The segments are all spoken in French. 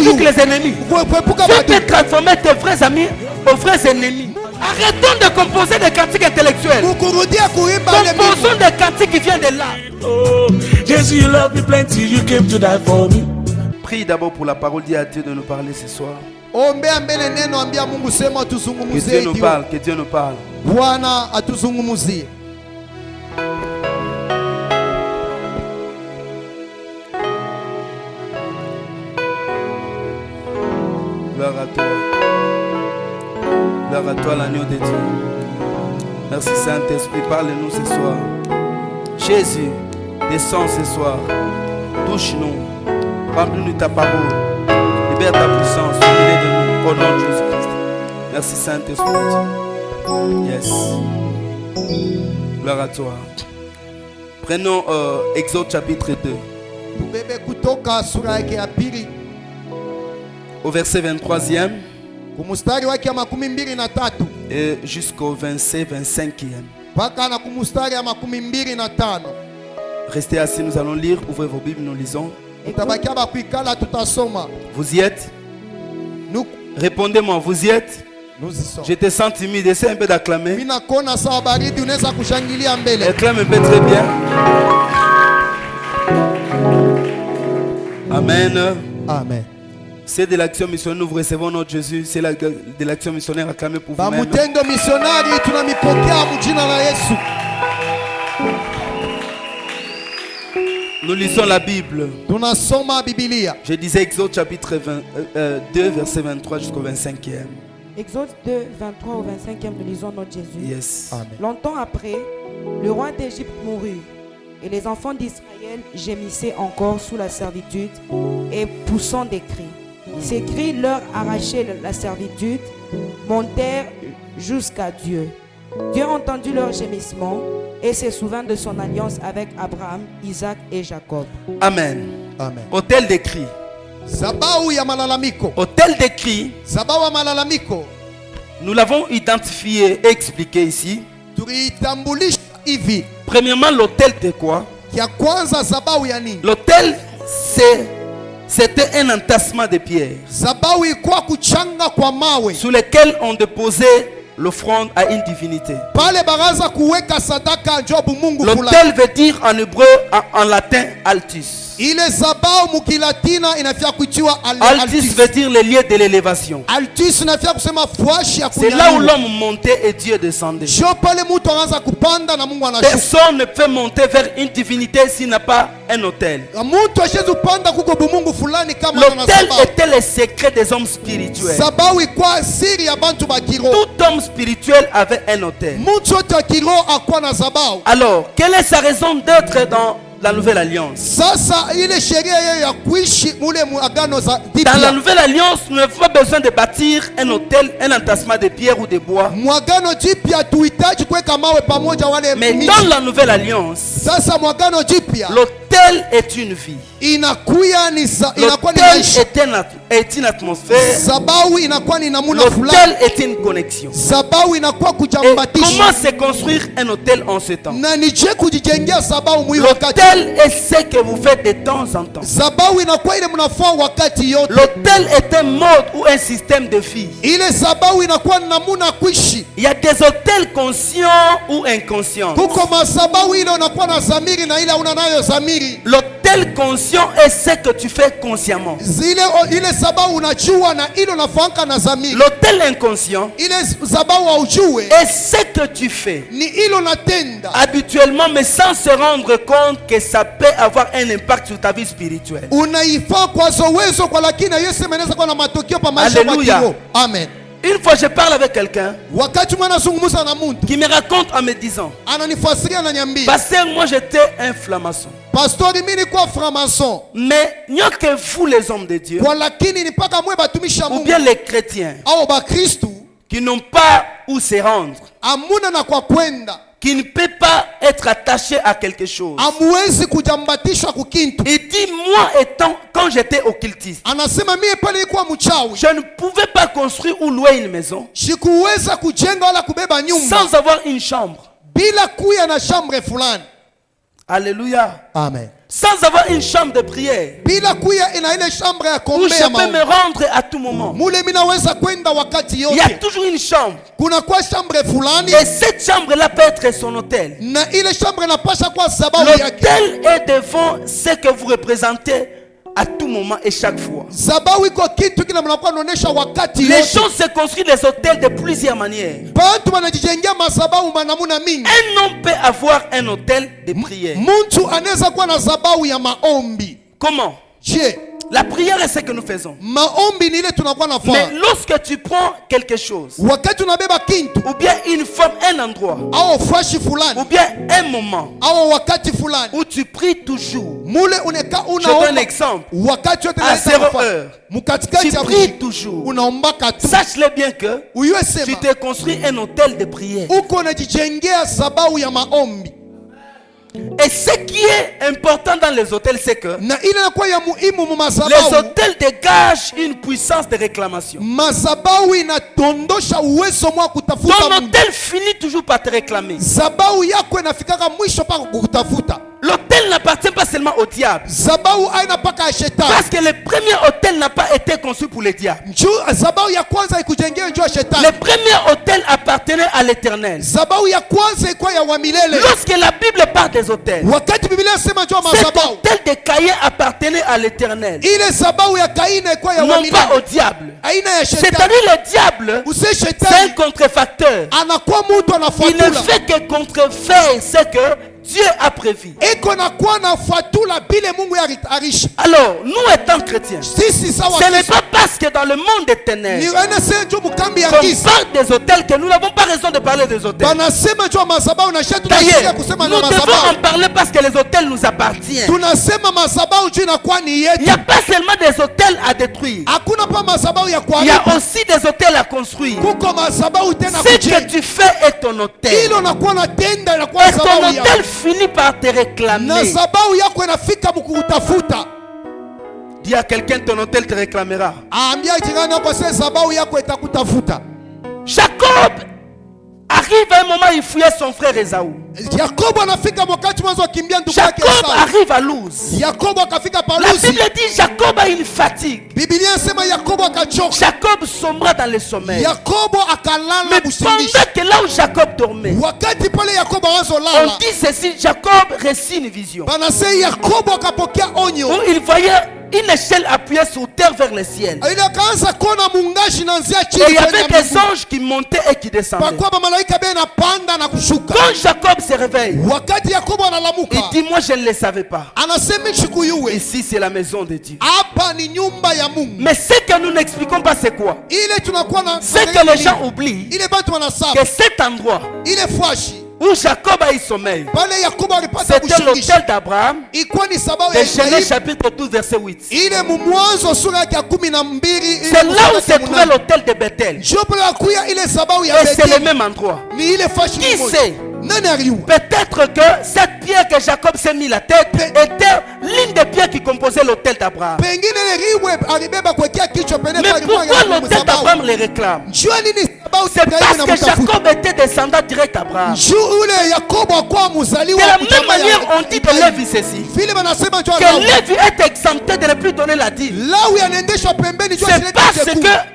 avec les ennemis. Tu peux transformer tes vrais amis aux vrais ennemis. Arrêtons de composer des cantiques intellectuels. Composons des cantiques qui viennent de là. Oh, Jesus, you love me plenty, you came to die for me. Prie d'abord pour la parole. Dis à Dieu de nous parler ce soir. Que Dieu nous parle, que Dieu nous parle. Gloire à toi. Gloire à toi, l'agneau de Dieu. Merci Saint-Esprit, parle-nous ce soir. Jésus, descends ce soir. Touche-nous. Remplis-nous ta parole. Libère ta puissance au milieu de nous. Au nom de Jésus-Christ. Merci Saint-Esprit. Yes. Gloire à toi. Prenons Exode chapitre 2. Au verset 23e. Et jusqu'au 25e. Restez assis, nous allons lire. Ouvrez vos Bibles, nous lisons. Vous y êtes? Répondez-moi, vous y êtes? Je te sens timide, essaie un peu d'acclamer. Acclame un peu très bien. Amen. Amen. C'est de l'action missionnaire, nous recevons notre Jésus. C'est de l'action missionnaire, acclamez pour vous-même. Nous lisons la Bible. Je disais Exode chapitre 2, verset 23 jusqu'au 25e. Exode 2, 23 au 25e, nous lisons notre Jésus. Yes. Amen. Longtemps après, le roi d'Égypte mourut, et les enfants d'Israël gémissaient encore sous la servitude et poussant des cris. Ces cris leur arrachaient la servitude, montèrent jusqu'à Dieu. Dieu entendit leur gémissement et se souvint de son alliance avec Abraham, Isaac et Jacob. Amen. Amen. Autel des cris. Autel des cris. Nous l'avons identifié et expliqué ici. Premièrement, l'autel de quoi? L'autel, c'était un entassement de pierres sur lesquels on déposait l'offrande à une divinité. L'autel veut dire en hébreu, en latin, altus. Altus veut dire le lieu de l'élévation. C'est là où l'homme montait et Dieu descendait. Personne ne peut monter vers une divinité s'il n'a pas un autel. L'autel était le secret des hommes spirituels. Tout homme spirituel avait un autel. Alors, quelle est sa raison d'être dans la nouvelle alliance? Dans la nouvelle alliance, nous n'avons pas besoin de bâtir un autel, un entassement de pierre ou de bois. Mais dans la nouvelle alliance, l'autel est une vie. L'autel est une atmosphère. L'autel est une connexion. Et comment se construire un autel en ce temps? L'autel est ce que vous faites de temps en temps. L'autel est un mode ou un système de vie. Il y a des hôtels conscients ou inconscients. L'autel conscient est ce que tu fais consciemment. L'autel inconscient est ce que tu fais habituellement, mais sans se rendre compte que ça peut avoir un impact sur ta vie spirituelle. Alléluia. Amen. Une fois je parle avec quelqu'un qui me raconte en me disant, pasteur, moi j'étais un franc-maçon. Mais n'y a que vous les hommes de Dieu, ou bien les chrétiens, qui n'ont pas où se rendre, qui ne peut pas être attaché à quelque chose. Il dit, moi étant, quand j'étais occultiste, je ne pouvais pas construire ou louer une maison sans avoir une chambre. Alléluia. Amen. Sans avoir une chambre de prière Bila kuya ina ile chambre ya où kuombea je peux maombi. me rendre à tout moment. Mule minaweza kwenda wakati Il y a yote. toujours une chambre. Kuna kwa chambre fulani Et cette chambre-là peut être son hôtel. na ile chambre inapasha kwa sababu yake. L'hôtel est devant ce que vous représentez à tout moment et chaque fois. Sababu iko kitu kile mnakuwa naonesha wakati Les yote. gens se construisent les hôtels de plusieurs manières. Bantu wanajijengea masababu manamuna mingi. Un homme peut avoir un hôtel de prière. Muntu anaweza kuwa na sababu ya maombi. Comment? Je, La prière est ce que nous faisons. maombi ni ile tunakuwa Mais nafanya. lorsque tu prends quelque chose, Wakati unabeba kintu ou bien une forme, un endroit, au fashi ou fulani bien un moment au wakati fulani où tu pries toujours, mule uneka je donne un unaomba exemple. wakati wote À naleta 0 nafasi. heure, Mukatikati tu ya pries wiki toujours. unaombaka tu. Sache-le bien que Uyue tu sema t'es construit un hôtel de prière. uko unajijengea sababu ya maombi. Et ce qui est important dans les hôtels, c'est que Na ile inakuwa ya muhimu mu les masababu. hôtels dégagent une puissance de réclamation. Masababu inatondosha uwezo mwa kutafuta Ton Mungu. hôtel finit toujours par te réclamer. Sababu yako inafikaka mwisho paka kukutafuta. L'hôtel n'appartient pas seulement au diable. Sababu aina paka ya shetani. Parce que le premier hôtel n'a pas été conçu pour les diables. Sababu ya kwanza ikujengea njoo ya shetani. Le premier hôtel appartenait à l'éternel. Sababu ya kwanza ikuwa ya wa milele. Lorsque la Bible parle des hôtels, Wakati Biblia inasema njoo cet masababu, hôtel de Caïn appartenait à l'éternel, ile sababu ya Kaina ikuwa ya wa non pas au milele. diable. Aina ya shetani. C'est-à-dire le diable, Use c'est un shetani contrefacteur. anakuwa mtu Il ne anafuatula. fait que contrefaire ce que Dieu a prévu. Eko nakuwa nafuatula bile Mungu arisha. Alors, nous étant chrétiens, Sisi sawa ce n'est Kristo. pas parce que dans le monde des Ni ténèbres anasema njoo mukambi ya qu'on giza. parle des hôtels que nous n'avons pas raison de parler des hôtels. Banasema njoo masababu na shetu D'ailleurs, tunasikia kusema nous na devons en masababu. parler parce que les hôtels nous appartiennent. Tunasema masababu juu inakuwa ni Il yetu. n'y a pas seulement des hôtels à détruire. Hakuna pa masababu ya Il y a kuharibu. aussi des hôtels à construire. Kuko masababu tena Ce que kujenga. tu fais est ton hôtel. Hilo nakuwa na tenda inakuwa Et ton sababu ya. hôtel finit par te Na réclamer. sababu yako inafika mkutafuta. Dis à quelqu'un, ton hôtel te réclamera. Ambia jirani yako sasa sababu yako itakutafuta. Jacob arrive à un moment, il fouillait son frère Esaü. Yakobo anafika wakati mwanzo akimbia ndugu yake Jacob Esau. arrive à Luz. Yakobo akafika La Palusi. Bible dit Jacob a une fatigue. Biblia inasema Yakobo akachoka. Jacob sombra dans le sommeil. Yakobo akalala Mais busingishi. pendant que là où Jacob dormait, Wakati pale Yakobo anzo on lala. dit ceci, Jacob reçut une vision. Banase Yakobo akapokea onyo. Où il voyait une échelle appuyée sur terre vers le ciel. Ile akaanza kuona mungashi naanzia Et chini il y avait kwenda des mbinguni. anges qui montaient et qui descendaient. Pakuwa malaika bena napanda na kushuka. Quand Jacob se réveille, Wakati Yakobo analamuka. il dit, moi je ne le savais pas. Anasema shikuyuwe. Ici c'est la maison de Dieu. Hapa ni nyumba ya Mungu. Mais ce que nous n'expliquons pas c'est quoi? Ile tunakuwa na C'est que les gens oublient ile batu wanasaba. que cet endroit Ile fwashi où Jacob a eu sommeil, pale Yakobo alipata c'était kushingisha. l'hôtel d'Abraham, Ikuwa ni sababu de ya Genèse Ibrahimu. chapitre 12 verset 8. Ile mumwanzo sura yake ya 12. C'est là où se trouvait l'hôtel de Bethel. Jopo la kuya ile sababu ya Et c'est le Bethel. même endroit. Ni ile fashi Qui moja. sait? Nani aliu? Peut-être que cette pierre que Jacob s'est mis la tête était l'une des pierres qui composait l'hôtel d'Abraham. Pengine ile riwe alibeba kuwekea kichwa pene Mais pourquoi l'hôtel d'Abraham les réclame? Njua nini sababu C'est parce Ibrahimu que na mtafuta. Jacob était descendant direct d'Abraham. Njua ule Yakobo akwa De muzaliwa la wa même kujamaa ya manière, on dit de Ibrahimu. Lévi ceci. Vile banasema njua Que Lawi. Lévi est exempté de ne plus donner la dîme. Lawi anaendeshwa pembeni njua C'est parce que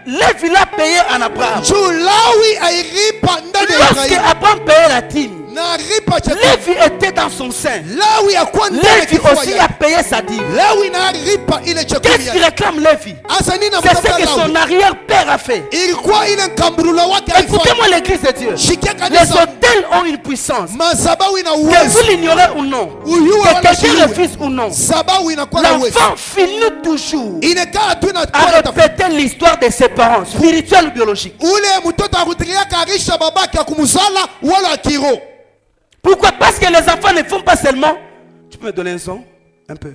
Lévi l'a payé en Abraham. Njua Lawi airipa ndani ya Lorsque Ibrahimu. Abraham payait la dîme, Na ripa chakula. Lévi était dans son sein. Lawi akwa ndani ya Lévi kifua aussi yake. a payé sa dîme. Lawi na ripa ile chakula Qu'est-ce qu'il yake. réclame Lévi? Asa nini C'est ce que anamtaka son Lawi? arrière-père a fait. Ilikuwa ile nkambulula wake Écoutez-moi l'église de Dieu. Shikia Les kanisa. hôtels ont une puissance. Masababu ina Que vous uwezo. l'ignorez ou non, Uyuwe que wala quelqu'un shiuwe. refuse ou non, Sababu inakuwa na uwezo. l'enfant finit toujours Inakaa tu à inakuwa na répéter l'histoire de ses parents, spirituels ou biologiques. ule mtoto arutilia karisha babake ya kumzala wala kiro. Pourquoi? Parce que les enfants ne font pas seulement. Tu peux me donner un son? Un peu.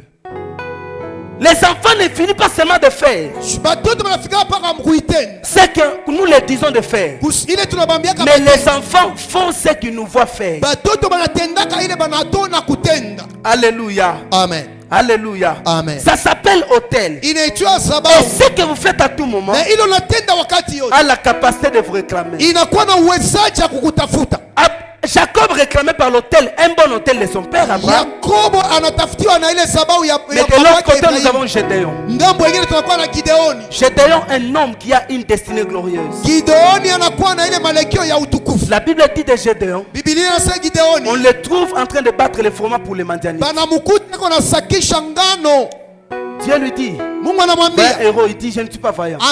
Les enfants ne finissent pas seulement de faire Batoto banafika paka mkuitenda. ce que nous les disons de faire. Ile tunabambiaka Mais les enfants font ce qu'ils nous voient faire. batoto banatendaka ile banatona kutenda. Alléluia. Amen. Alléluia. Amen. Ça s'appelle hôtel. Inaitwa Et sababu. ce que vous faites à tout moment Na ile unatenda wakati yote. a la capacité de vous réclamer. Inakuwa na uwezaji ya kukutafuta. Jacob réclamait par l'autel un bon autel de son père Abraham. Mais de l'autre côté, nous avons Gédéon. Gédéon, un homme qui a une destinée glorieuse. La Bible dit de Gédéon, on le trouve en train de battre les fromages pour les Madianites. Dieu lui dit, un héros, il dit, je ne suis pas vaillant. Et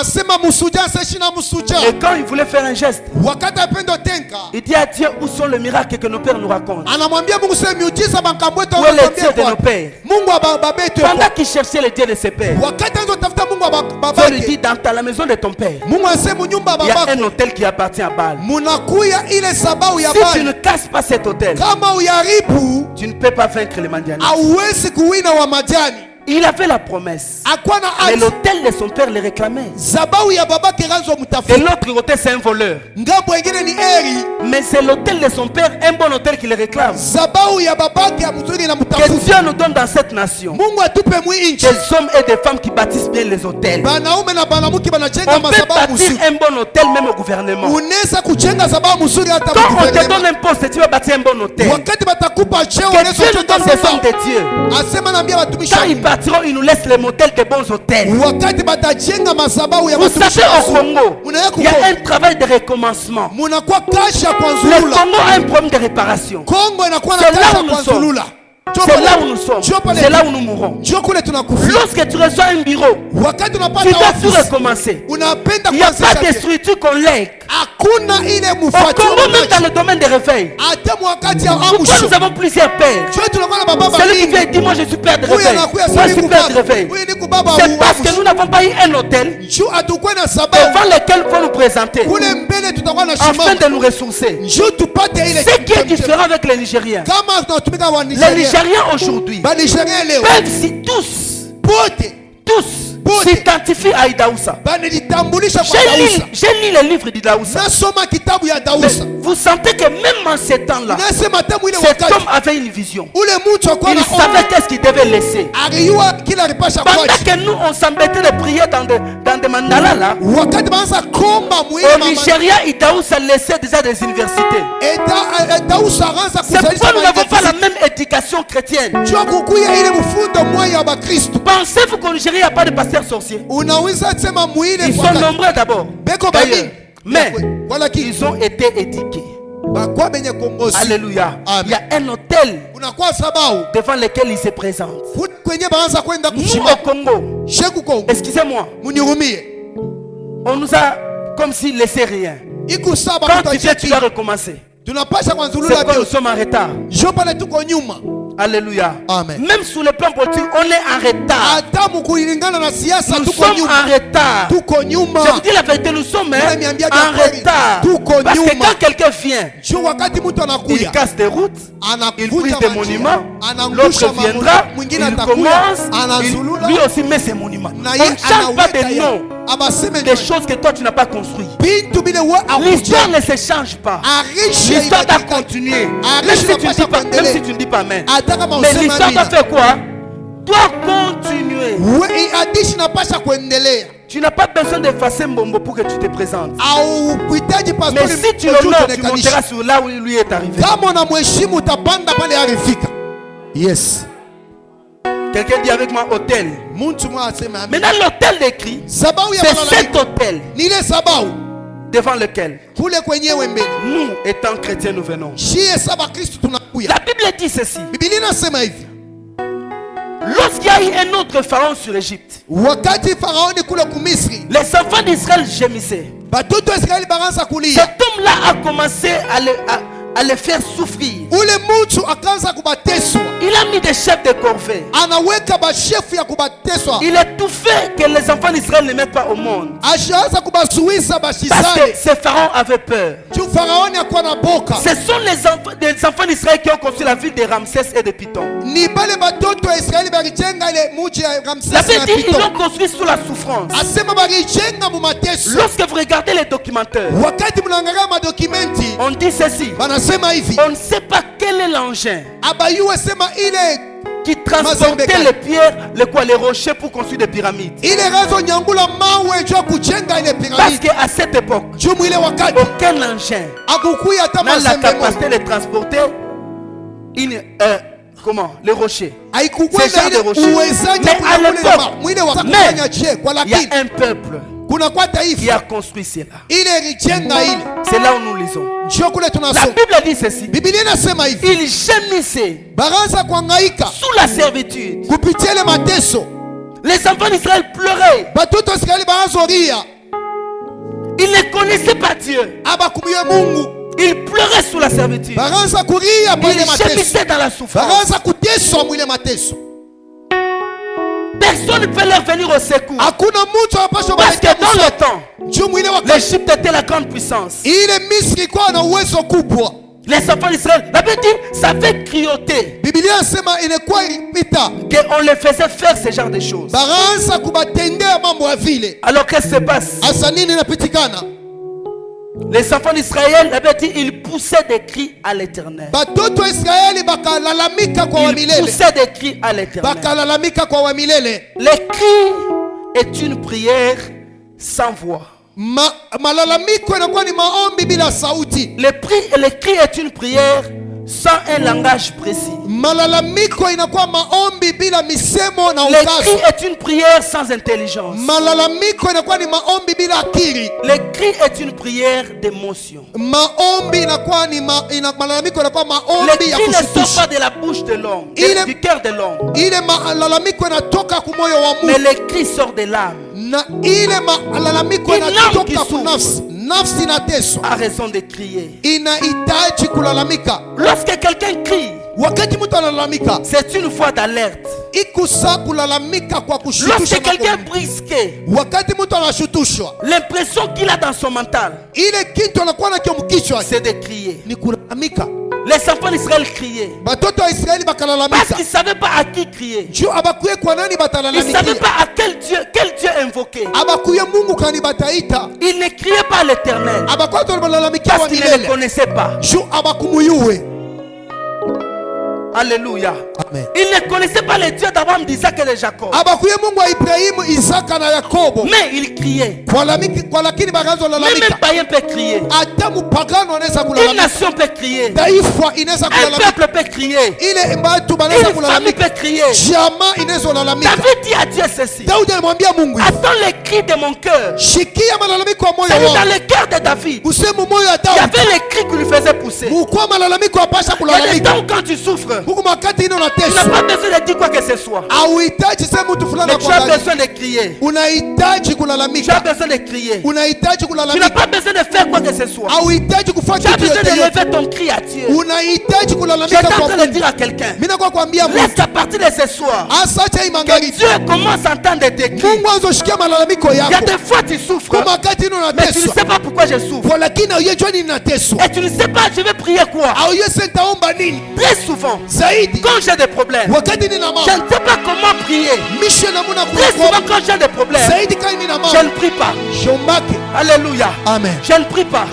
quand il voulait faire un geste, il dit à Dieu, où sont les miracles que nos pères nous racontent? Où est le Dieu de nos pères? Pendant qu'il cherchait le Dieu de ses pères, Dieu lui dit, dans la maison de ton père, il y a un hôtel qui appartient à Baal. Si tu ne casses pas cet hôtel, tu ne peux pas vaincre les Madianites. Il avait la promesse. Mais l'hôtel de son père le réclamait. Et l'autre côté, c'est un voleur. Mais c'est l'hôtel de son père, un bon hôtel qui le réclame. Que Dieu nous donne dans cette nation des hommes et des femmes qui bâtissent bien les hôtels. On peut bâtir un bon hôtel même au gouvernement. Quand on te donne un poste, tu vas bâtir un bon hôtel. Que Dieu nous donne des hommes de Dieu. Quand ils bâtiront, ils nous laissent les modèles de bons hôtels. Vous savez, au Congo, il y a un travail de recommencement. Le Congo a un problème de réparation. C'est là où nous sommes. C'est là où nous sommes. C'est là où nous mourrons. Lorsque tu reçois un bureau, tu dois tout recommencer. Il n'y a pas de structure qu'on lègue. Au Congo, même dans le domaine des réveils, pourquoi nous avons plusieurs pères? Celui qui vient et dit, moi je suis père de réveil, moi je suis père de réveil. C'est parce que nous n'avons pas eu un hôtel devant lequel il faut nous présenter afin de nous ressourcer. Ce qui est différent avec les Nigériens. Les Nigériens aujourd'hui peuvent si tous s'identifient à Idaoussa. J'ai lu le livre d'Idaoussa. Vous sentez que même en ces temps-là, cet homme avait une vision. Il savait qu'est-ce qu'il devait laisser. Pendant que nous, on s'embêtait de prier dans des mandalas là, au Nigeria, Idaoussa laissait déjà des universités. C'est pourquoi nous n'avons pas la même éducation chrétienne. Pensez-vous qu'au Nigeria, il n'y a pas de pasteur sorcier? Ils sont nombreux d'abord. Mais ils ont été éduqués. Alléluia. Il y a un hôtel devant lequel ils se présentent. Nous au Congo, excusez-moi, on nous a comme s'il laissait rien. Quand tu viens, tu dois recommencer. C'est quand nous sommes en retard. Alléluia. Amen. Même sous le plan politique, on est en retard. Nous sommes en retard. Je vous dis la vérité, nous sommes en retard. Parce que quand quelqu'un vient, il casse des routes, il brise des monuments, l'autre viendra, il commence, lui aussi met ses monuments. On ne change pas de nom. Des choses que toi tu n'as pas construites. L'histoire ne se change pas. L'histoire doit continuer. Même si tu ne dis pas amen. Mais l'histoire doit faire quoi? Doit continuer. Tu n'as pas besoin d'effacer Mbombo pour que tu te présentes. Mais si tu l'honores, tu monteras sur là où lui est arrivé. Yes. Quelqu'un dit avec moi hôtel. Maintenant l'hôtel décrit, c'est cet hôtel devant lequel nous, étant chrétiens, nous venons. La Bible dit ceci. Lorsqu'il y a eu un autre pharaon sur l'Égypte, les enfants d'Israël gémissaient. Cet homme-là a commencé à les faire souffrir. Il a mis des chefs de corvée. Il a tout fait que les enfants d'Israël ne mettent pas au monde. Parce que ces pharaons avaient peur. Ce sont les enfants d'Israël qui ont construit la ville de Ramsès et de Python. La Bible dit qu'ils l'ont construit sous la souffrance. Lorsque vous regardez les documentaires, on dit ceci. On ne sait pas quel est l'engin qui transportait les pierres, les rochers pour construire des pyramides. Parce qu'à cette époque, aucun engin n'a la capacité de transporter les rochers. C'est genre de rochers. Mais à l'époque, il y a un peuple qui a construit cela. C'est là où nous lisons. La Bible dit ceci. Il gémissait sous la servitude. Les enfants d'Israël pleuraient. Ils ne connaissaient pas Dieu. Ils pleuraient sous la servitude. Ils gémissaient dans la souffrance. Personne ne peut leur venir au secours. Parce que dans le temps, l'Égypte était la grande puissance. Les enfants d'Israël, la Bible dit, ça fait crioter qu'on les faisait faire ce genre de choses. Alors qu'est-ce qui se passe? Les enfants d'Israël, la Bible dit, ils poussaient des cris à l'Éternel. Ils poussaient des cris à l'Éternel. Les cris est une prière sans voix. Le cri est une prière sans un langage précis. Le cri est une prière sans intelligence. Le cri est une prière d'émotion. Le cri ne sort pas de la bouche de l'homme, du cœur de l'homme. Mais le cri sort de l'âme. Une âme qui souffre a raison de crier. Lorsque quelqu'un crie, c'est une voix d'alerte. Lorsque quelqu'un est brisqué, l'impression qu'il a dans son mental, c'est de crier. Les enfants d'Israël criaient parce qu'ils ne savaient pas à qui crier. Ils ne savaient pas à quel Dieu invoquer. Ils ne criaient pas à l'Éternel parce qu'ils ne le connaissaient pas. Alléluia. Amen. Ils ne connaissaient pas les dieux d'Abraham, d'Isaac et de Jacob. Mais ils criaient. Même un païen peut crier. Une nation peut crier. Un peuple peut crier. Une famille peut crier. David dit à Dieu ceci: attends les cris de mon cœur. C'est dans le cœur de David. Il y avait les cris qui lui faisaient pousser. Il y a des temps quand tu souffres, tu n'as pas besoin de dire quoi que ce soit. Mais tu as besoin de crier. Tu as besoin de crier. Tu n'as pas besoin de faire quoi que ce soit. Tu as besoin de lever ton cri à Dieu. J'étais en train de dire à quelqu'un, laisse à partir de ce soir que Dieu commence à entendre tes cris. Il y a des fois tu souffres, mais tu ne sais pas pourquoi je souffre. Et tu ne sais pas je vais prier quoi. Très souvent, quand j'ai des problèmes, je ne sais pas comment prier. Très souvent quand j'ai des problèmes, je ne prie pas. Alléluia. Amen. Je ne prie pas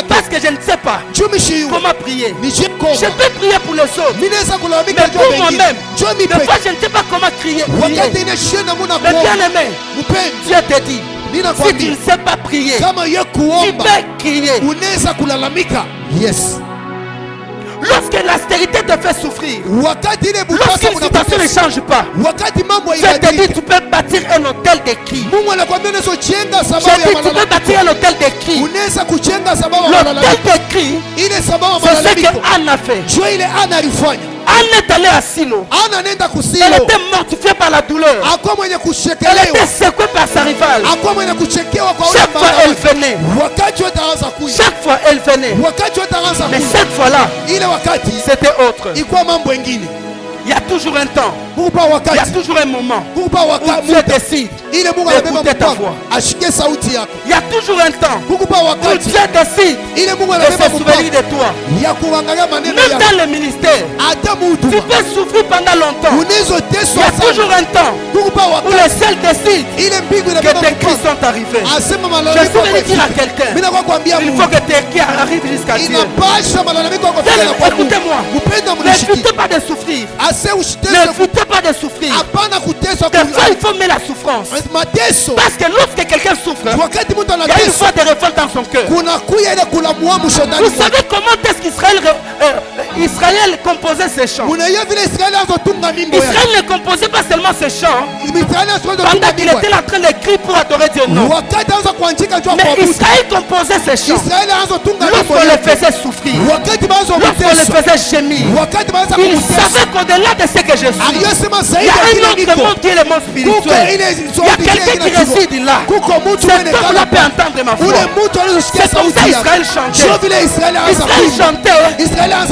parce que je ne sais pas comment prier. Je peux prier pour les autres, mais pour moi-même, des fois je ne sais pas comment prier. Mais bien aimé, Dieu te dit, si tu ne sais pas prier, tu peux crier. Yes. Lorsque l'austérité te fait souffrir, lorsqu'une situation ne change pas, je te dis tu peux bâtir un hôtel de cris. Je dis tu peux bâtir un hôtel de cris. L'hôtel de cris, c'est ce que Anne a fait. Anne est allée à Silo. Elle était mortifiée par la douleur. Elle était secouée par sa rivale. Chaque fois elle venait. Chaque fois elle venait. Mais cette fois-là, c'était autre. Il y a toujours un temps. Il y a toujours un moment où Dieu décide d'écouter ta voix. Il y a toujours un temps où Dieu décide de se souvenir de toi. Même dans le ministère, tu peux souffrir pendant longtemps. Il y a toujours un temps où le ciel décide que tes cris sont arrivés. Je suis venu dire à quelqu'un, il faut que tes cris arrivent jusqu'à Dieu. Écoutez-moi, n'évitez pas de souffrir. N'évitez pas de souffrir. Des fois, il faut mettre la souffrance. Parce que lorsque quelqu'un souffre, il y a une fois de révolte dans son cœur. Vous savez comment est-ce qu'Israël composait ses chants? Israël ne composait pas seulement ses chants pendant qu'il était en train d'écrire pour adorer Dieu. Non. Mais Israël composait ses chants lorsqu'on le faisait souffrir, lorsqu'on le faisait gémir. Il savait qu'au-delà de ce que je suis, il y a un autre monde qui est le monde spirituel. Il y a quelqu'un qui réside là. Cet homme-là peut entendre ma voix. C'est comme ça Israël chantait. Israël chantait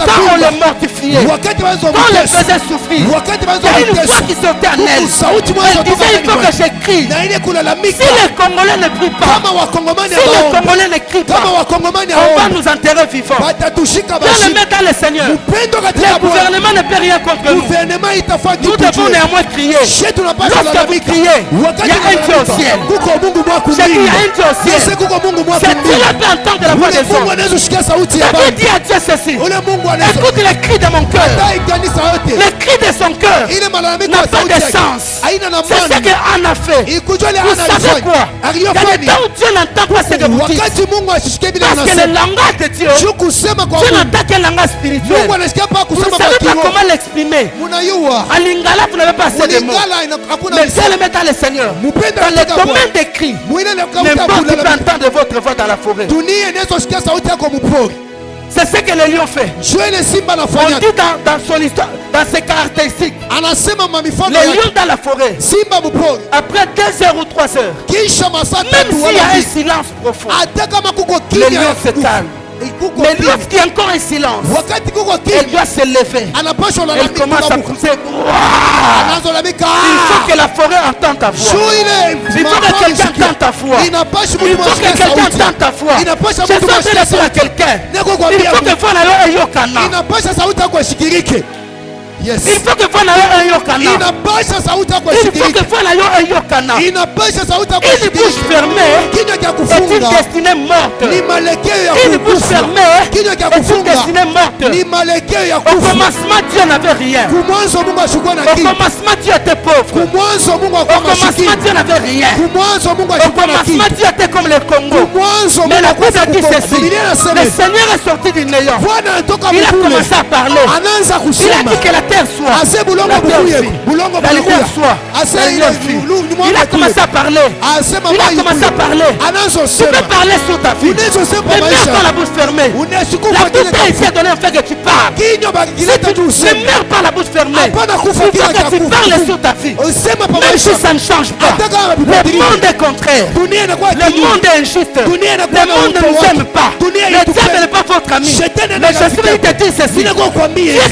quand on le mortifiait, quand on le faisait souffrir. Il y a une voix qui sortait en elle. Elle disait il faut que j'écris. Si les Congolais ne prient pas, si les Congolais ne crient pas, on va nous enterrer vivants. Viens le mettre dans le Seigneur. Le gouvernement ne peut rien contre nous. Nous devons néanmoins crier. Lorsque vous criez, il y a un Dieu au ciel. J'ai dit il y a un Dieu au ciel. C'est Dieu-là peut entendre la voix des hommes. David dit à Dieu ceci. Écoute les cris de mon cœur. Les cris de son cœur n'ont pas de sens. C'est ce qu'Anne a fait. Vous savez quoi? Il y a des temps où Dieu n'entend pas ce que vous dites. Parce que le langage de Dieu, Dieu n'entend qu'un langage spirituel. Vous ne savez pas comment l'exprimer. En lingala, vous n'avez pas assez de mots. Mais Dieu le met dans le Seigneur. Dans le domaine des cris, n'importe qui peut entendre votre voix dans la forêt. C'est ce que le lion fait. On dit dans son histoire, dans ses caractéristiques, le lion dans la forêt, après 2 heures ou 3 heures, même s'il y a un silence profond, le lion se calme. Mais lorsqu'il y a encore un silence, elle doit se lever. Elle commence à pousser. Il faut que la forêt entende ta voix. Il faut que quelqu'un entende ta voix. Il faut que quelqu'un entende ta voix. Je suis en train de dire à quelqu'un. Il faut que vous ayez un yokana. Yes. Il faut que vous ayez un yokana. Il faut que vous ayez un yokana. Une bouche fermée est une destinée morte. Une bouche fermée est une destinée morte. Au commencement, Dieu n'avait rien. Au commencement, Dieu était pauvre. Au commencement, Dieu n'avait rien. Au commencement, Dieu était comme le Congo. Mais la Bible dit ceci. Le Seigneur est sorti du néant. Il a commencé à parler. Il a dit que la terre soit. La lumière soit. Il a commencé à parler. Tu peux parler sur ta vie. Mais mets pas la bouche fermée. La bouche est ici donnée en fait que tu parles. Si tu ne mets pas la bouche fermée, il faut que tu parles sur ta vie. Même si ça ne change pas. Le monde est contraire. Le monde est injuste. Le monde ne nous aime pas. Le diable n'est pas votre ami. Mais je suis venu te dire ceci. Dieu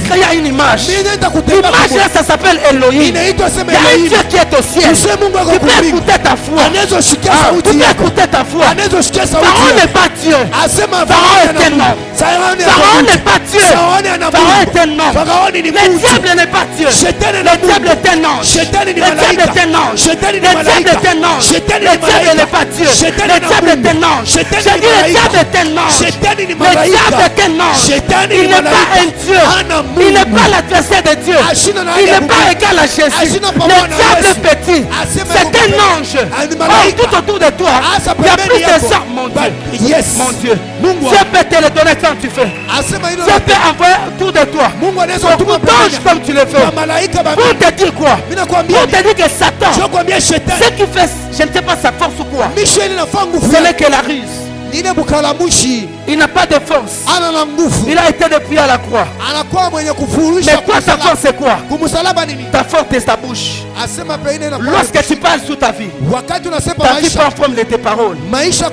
créa une image. L'image là, ça s'appelle Elohim. Il y a un Dieu qui est au ciel. Tu peux écouter ta foi. Tu peux écouter ta foi. Pharaon n'est pas Dieu. Pharaon est un homme. Pharaon n'est pas Dieu. Pharaon est un homme. Le diable n'est pas Dieu. Le diable est un ange. Le diable est un ange. Le diable est un ange. Le diable n'est pas Dieu. Le diable est un ange. Je dis le diable est un ange. Le diable est un ange. Il n'est pas un Dieu. Il n'est pas l'adversaire de Dieu. Il n'est pas égal à Jésus. Le diable est petit. C'est un ange. Oh, tout autour de toi, il y a plus de sang, mon Dieu. Mon Dieu. Dieu peut te le donner quand tu fais. Dieu peut envoyer autour de toi beaucoup d'anges comme tu le fais. Pour te dire quoi? Pour te dire que Satan, ce qu'il fait, je ne sais pas sa force ou quoi. Ce n'est que la ruse. Il n'a pas de force. Il a été depuis à la croix. Mais quoi ta force c'est quoi? Ta force est ta bouche. Lorsque tu parles sur ta vie, ta vie prend forme de tes paroles. Même si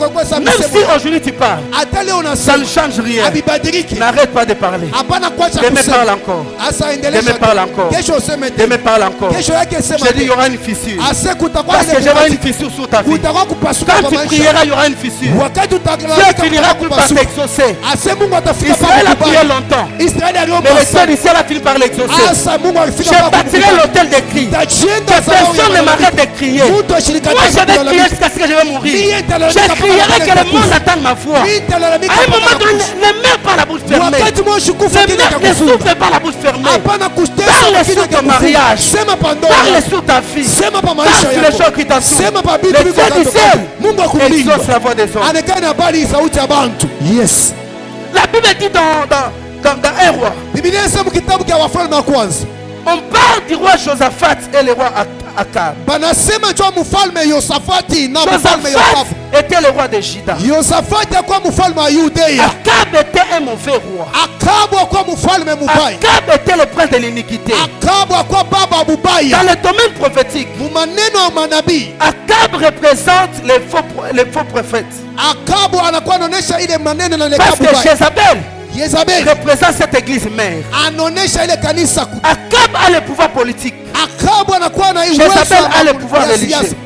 aujourd'hui tu parles, ça ne change rien. N'arrête pas de parler. De me parle encore. De me parle encore. De me parle encore. Je dis il y aura une fissure. Parce que j'aurai une fissure sur ta vie. Quand tu prieras, il y aura une fissure. Dieu finira par t'exaucer. Israël a prié longtemps. Mais le Dieu d'Israël a fini par l'exaucer. Je bâtirai l'autel des cris. Que personne ne m'arrête de crier. Moi je vais crier jusqu'à ce que je vais mourir. Je crierai que le monde attende ma voix. À un moment donné, ne mets pas la bouche fermée. wakati moyo shikufa Le kile mec ne souffre pas la bouche fermée. hapana kustesa Parle kile sur ton mariage. sema pando Parle sur ta fille. sema pa Parle maisha sur les yako choses qui t'entourent. sema pa Le bitu Dieu biko du ciel Mungu akumbinga exauce la voix des hommes. anekana habari sauti ya bantu. Yes, La Bible dit dans un roi, Biblia inasema kitabu cha Wafalme wa kwanza on parle du roi Josaphat et le roi Akab. banasema jua mfalme Yosafati na mfalme Josaphat Yoabu. était le roi de Juda. Yosafati akuwa mfalme wa Yudea, Akab était un mauvais roi. Akabu akuwa mfalme mubaya, Akab était le prince de l'iniquité. Akabu akuwa baba Dans mubaya. le domaine prophétique, Mumaneno ya manabii Akab représente les faux prophètes. Akabu anakuwa anaonesha ile maneno na Parce que mubaya. Jézabel Yezabeli représente cette église mère. anaonesha ile kanisa ku. Akab a le pouvoir politique. Akabu anakuwa na Jezabel a le pouvoir religieux.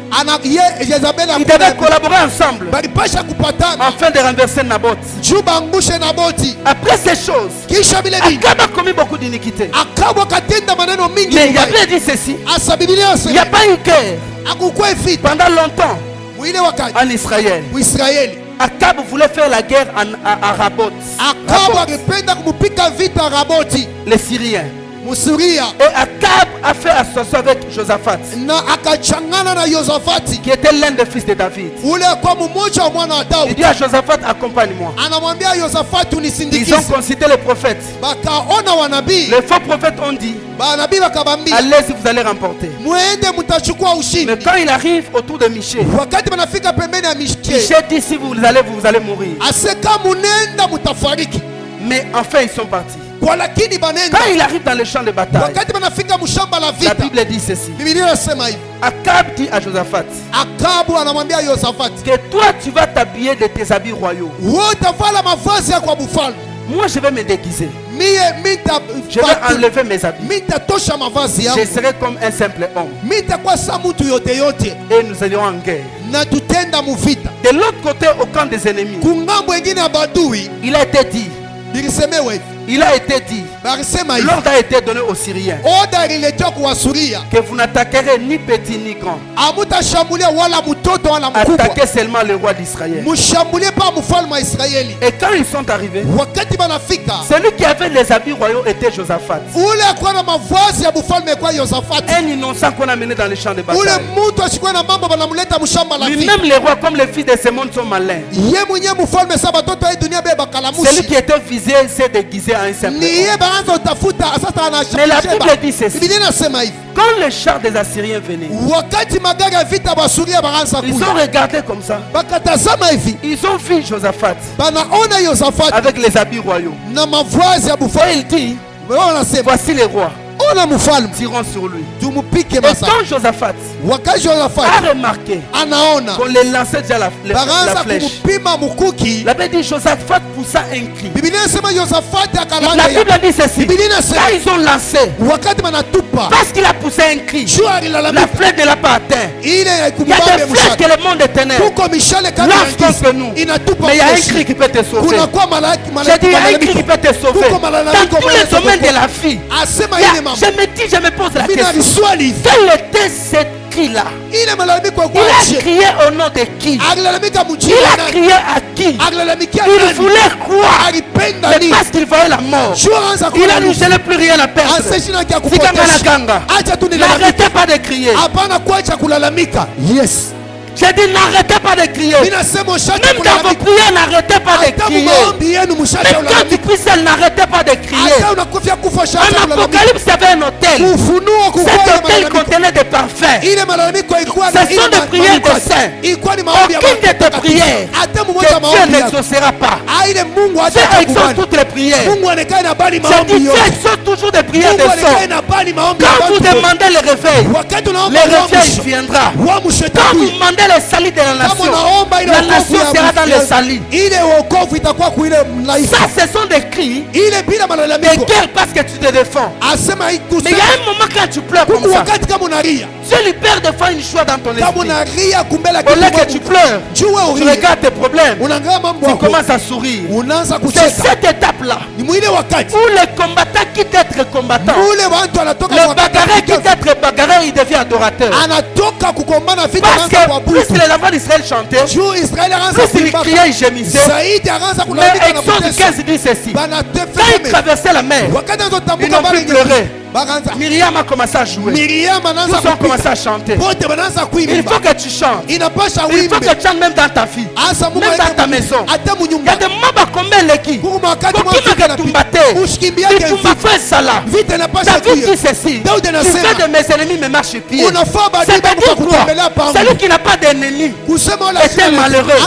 Yezabeli Ils devaient collaborer ensemble balipasha kupatana afin de renverser Naboth. juu bangushe Naboti. Après ces choses, Kisha vile vile Akab a commis beaucoup d'iniquités. Akabu akatenda maneno mingi Mais il y mubaya. avait dit ceci. Asa Biblia Il n'y a inasema pas eu guerre akukuwa vita pendant longtemps mwile wakati en Israël. Israeli. Akab voulait faire la guerre à Raboth. Akabu akipenda kumupika vita Raboti Les Syriens. Musuria Et Akab a fait association avec Josaphat, na akachangana na Yosafati qui était l'un des fils de David. ule kwa mmoja wa mwana wa Il Daudi. dit à Josaphat, accompagne-moi. Anamwambia Yosafati Ils unisindikize. ont consulté les prophètes. Bakaona wanabii, Les faux prophètes ont dit, banabii bakabambia allez-y, vous allez remporter. mwende mtachukua ushindi. Mais quand il arrive autour de Michée, Wakati banafika pembeni ya Mishke Michée dit, si vous allez mourir. aseka munenda mutafariki Mais enfin, ils sont partis. kwa lakini banenda. Quand il arrive dans le champ de bataille, Wakati banafika mshamba la la vita, Bible dit ceci. Biblia inasema hivi, Akab dit à Josaphat, Akabu anamwambia Yosafati, que toi, tu vas t'habiller de tes habits royaux. wewe utavala mavazi ya kwa mfalme, Moi, je vais me déguiser. mie Je vais enlever mes habits. mitatosha mavazi Je yangu, serai comme un simple homme. mitakuwa sa mtu yote yote Et nous allions en guerre. na tutenda muvita. De l'autre côté, au camp des ennemis, Kungambo ingine ya badui il a été dit, bilisemewe hivi, il a été dit, balisema hivi, l'ordre a été donné aux Syriens oda ililetwa kuwasuria, que vous n'attaquerez ni petit ni grand. amutashambulia wala mtoto wala mkubwa, Attaquez seulement le roi d'Israël. mushambulie pa mfalme wa Israeli. Et quand ils sont arrivés, Wakati banafika, celui qui avait les habits royaux était Josaphat. ule akuwa na mavazi ya mfalme kwa Yosafati, Un innocent qu'on a mené dans les champs de ule bataille. mtu ashikuwa na mambo banamuleta mshamba la vita. Lui-même, les rois, comme les filles de ce monde, sont malins. Ye mwenye mfalme sa batoto ya dunia be Celui bakalamushi qui était visé s'est déguisé en un simple ni homme. ye baanza utafuta sasa Mais la Bible dit ceci. Biblia inasema hivi, Quand les chars des Assyriens venaient, wakati magari ya vita basuria baanza ils ont kuja, regardé comme ça. bakatazama hivi, Ils ont vu Josaphat banaona Yosafati avec les habits royaux. na mavazi ya Et mfalme. il dit, Wewe unasema voici les rois, ona mfalme tirons sur lui. tumupike Et masa. quand Josaphat Wakati a Yosafati remarqué anaona qu'on les lançait déjà la baraanza flèche, kumupima mukuki, la Bible dit Josaphat poussa un cri. Biblia inasema Yosafati La akalanga Bible ya dit ceci. Biblia inasema Quand ils ont lancé, wakati banatupa parce qu'il a poussé un cri, jua la alilalamika flèche ne l'a pas atteint. ile Il y a kumbabe des flèches mshale que le monde est ténèbre kuko mishale kama lance ya giza contre nous. inatupa Mais il y a un fleshi. cri qui peut te sauver. Kuna kwa malaika J'ai dit, il y a un cri qui peut te sauver. Kuko malalamiko Dans tous les malaika domaines kuko. de la vie. Asema Il y a- ile mama je me dis, je me pose la mina question. liswali Quel était ce cri-là? ile malalamiko Il a kwaje crié au nom de qui? alilalamika Il mjini a nani crié à qui? alilalamikia Il nani voulait croire. alipenda Mais nini parce qu'il voyait la mort. jua anza Il a dit, kuona je n'ai plus rien à perdre. aseshina kia Sikanga na kupotesha kanga. acha tu nilalamika N'arrêtez pas de crier. hapana kuacha kulalamika. Yes, J'ai dit, n'arrêtez pas de crier. minasema ushacha Même dans vos kulalamika prières, n'arrêtez pas de hata crier. mumaombi yenu mshacha Même quand tu ulalamika pries seul, n'arrêtez pas de crier. hata unakufia kufa En shacha kulalamika. Apocalypse, il y avait un hôtel. Ufunuo Cet kukwaya hôtel malalamiko contenait des parfums. ile malalamiko ilikuwa Ce sont des prières de saints. ilikuwa ni maombi ya Aucune de tes prières hata que mmoja wa Dieu maombi yako n'exaucera pas. ile Mungu Dieu exauce hatakubali. toutes les prières. Mungu anakaa na bali J'ai maombi dit, Dieu yote. exauce toujours des prières Mungu de anakaa sort. na bali maombi ya Quand vous watu. demandez le réveil, Wakati le unaomba réveil viendra. uamshe Quand vous tabu. demandez le salut de la Kama nation, unaomba ile la wokovu nation ya sera dans le Mungu, salut. ile wokovu itakuwa kuile mlaifa. Ça, ce sont des cris Ile bila de malalamiko guerre parce que tu te défends. asema Mais il y ikusema a un moment quand tu pleures kuku comme ça, wakati kama unalia Dieu libère des fois une joie dans ton kama esprit. unalia kumbela Au lieu que tu kitu pleures, jua tu ulie regardes tes problèmes, unaangalia mambo tu yako commences à sourire. unaanza C'est kucheka. cette étape étape-là où les combattants quittent être combattants, le bagarreur quitte être bagarreur, il devient adorateur. Parce que plus les enfants d'Israël chantaient, plus ils criaient, ils gémissaient. Mais Exode 15 dit ceci: quand ils traversaient la mer, ils n'ont plus pleuré. Myriam a commencé à jouer. Tous ont commencé à chanter. Il faut que tu chantes. Il faut que tu chantes même dans ta vie, même dans ta maison. Il y a des moments combien les qui David dit ceci: tu fais de mes ennemis me marche pied. C'est-à-dire quoi? Celui qui n'a pas d'ennemis était malheureux.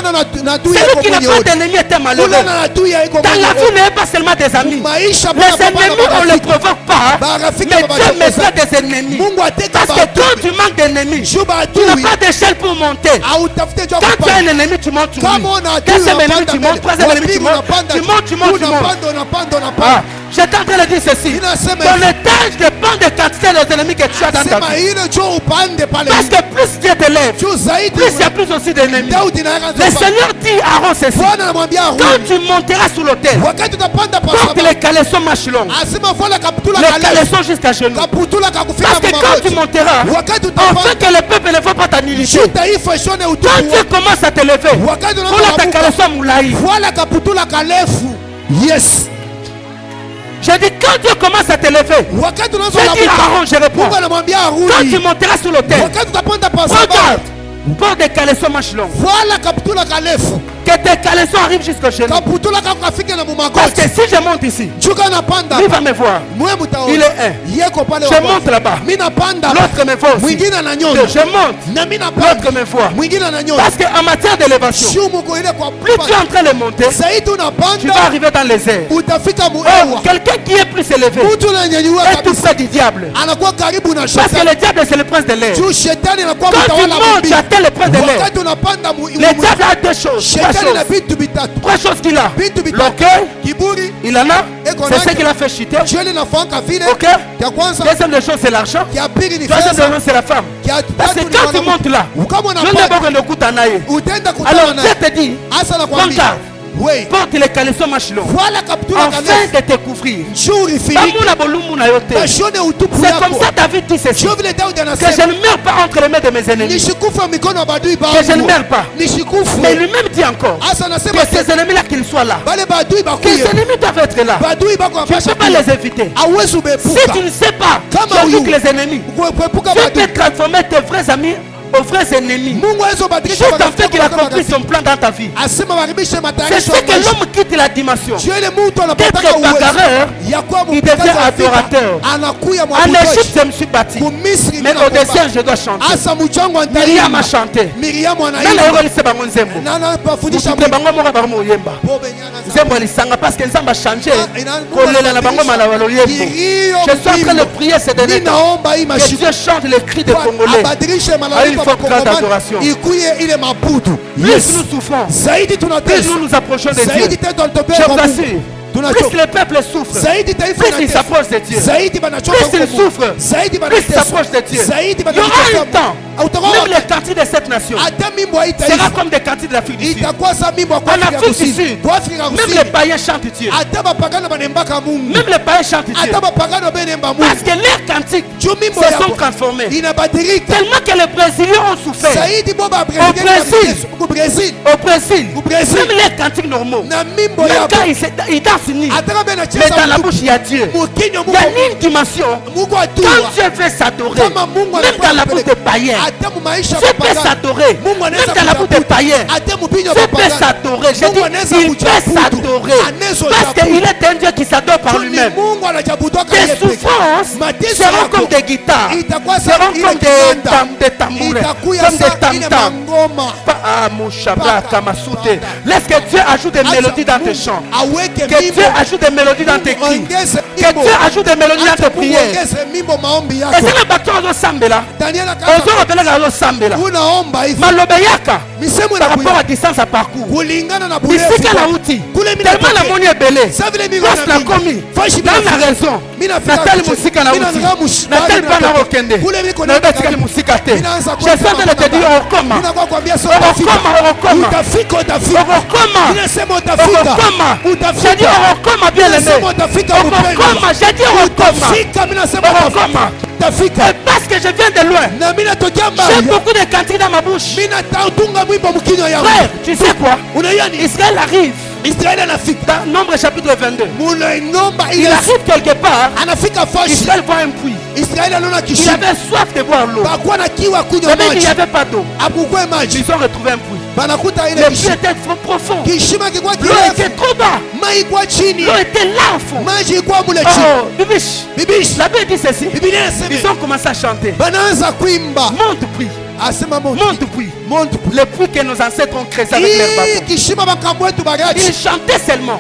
Celui qui n'a pas d'ennemis était malheureux. Dans la vie, n'est pas seulement des amis. Les ennemis, on ne les provoque pas. Mais Dieu met pas des ennemis. Parce que quand tu manques d'ennemis, tu n'as pas d'échelle pour monter. Quand tu as un ennemi, tu montes sur lui. Deuxième ennemi, tu montes. Troisième ennemi, tu montes. Tu montes. J'étais en train de dire ceci: ton étage dépend de quantité des ennemis que tu as dans ta vie. Parce que plus Dieu te lève, plus il y a plus aussi d'ennemis. Le Seigneur dit à Aaron ceci: quand tu monteras sur l'autel, porte les caleçons manches longues, les caleçons jusqu'à genoux. Parce que quand tu monteras, afin que le peuple ne voit pas ta nullité, quand Dieu commence à te lever, voilà ta caleçon moulaï. Yes. J'ai dit, quand Dieu commence à te lever, j'ai dit à Aaron, je réponds, quand tu monteras sur l'autel, regarde, porte des caleçons manches longues. Que tes caleçons arrivent jusqu'au genou. Parce que si je monte ici, il va me voir. Il est un. Je monte là-bas. L'autre me voit aussi. Je monte. L'autre me voit. Parce qu'en matière d'élévation, plus tu es en train de monter, tu vas arriver dans les airs. Oh, quelqu'un qui est plus élevé est tout près du diable. Parce que le diable, c'est le prince de l'air. Quand tu montes, tu atteins le prince de l'air. Le diable a deux choses. Trois choses qu'il a: l'orgueil, il en a, c'est ce qu'il a fait chuter. Ok. Deuxième des choses, c'est l'argent. Troisième des choses, c'est la femme. Parce que quand tu montes là, alors Dieu te dit, prends garde. Porte les caleçons manches longues afin de te couvrir. C'est comme ça David dit ceci: que je ne meurs pas entre les mains de mes ennemis. Que je ne meurs pas. Mais lui-même dit encore que ces ennemis là, qu'ils soient là, que ces ennemis doivent être là. Tu ne peux pas les éviter. Si tu ne sais pas, tu que les ennemis, tu peux transformer tes vrais amis aux vrais ennemis. Juste en fait qu'il a compris son plan dans ta vie. C'est ce que l'homme quitte la dimension d'être bagarreur, il devient adorateur. En Égypte, je me suis bâti, mais au désert, je dois chanter. Myriam a chanté. Parce que Nzamba a changé. Je suis en train de prier ces derniers temps que Dieu chante les cris des Congolais. Il faut grande adoration. Plus nous souffrons, plus nous nous approchons de Dieu. Je vous assure, plus le peuple souffre, plus il s'approche de Dieu. Plus il souffre, plus il s'approche de Dieu. Il y aura un temps, même les quartiers de cette nation sera comme des quartiers de l'Afrique du Sud. En Afrique du Sud, même les païens chantent Dieu. Même les païens chantent Dieu. Parce que leurs cantiques se sont transformés. Tellement que les Brésiliens ont souffert. Au Brésil, même les cantiques normaux, même quand ils dansent, mais dans la bouche il y a Dieu. Il y a une dimension. Quand Dieu veut s'adorer, même dans la bouche des païens, Dieu peut s'adorer. Même dans la bouche des païens, Dieu peut s'adorer. Je dis, il peut s'adorer. Parce qu'il est un Dieu qui s'adore par lui-même. Tes souffrances seront comme des guitares, seront comme des tamourets, comme des tam-tams. Laisse que Dieu ajoute des mélodies dans tes chants. Que Dieu ajoute des mélodies dans tes cris. Que Dieu ajoute des mélodies dans tes prières. Et c'est le bâton de Sambela. Malobeyaka. Par rapport à distance à parcours. Bisika la outil. Tellement la monnaie est belée. Lorsque la commis, dans la raison, Nathalie musika na uti na tel bana okende na betika ni musika te j'espère de te dire okoma utafika j'ai dit okoma bien aimé okoma j'ai dit okoma parce que je viens de loin j'ai beaucoup de cantiques dans ma bouche frère tu sais quoi Israël arrive dans Nombre chapitre 22 il arrive quelque part Israël voit un puits il avait soif de boire l'eau il n'y avait pas d'eau ils ont retrouvé un puits le puits était trop profond l'eau était trop bas l'eau était là au fond Bibiche la Bible dit ceci ils ont commencé à chanter monte puits monte le puits que nos ancêtres ont créé avec leurs bâtons. Ils chantaient seulement.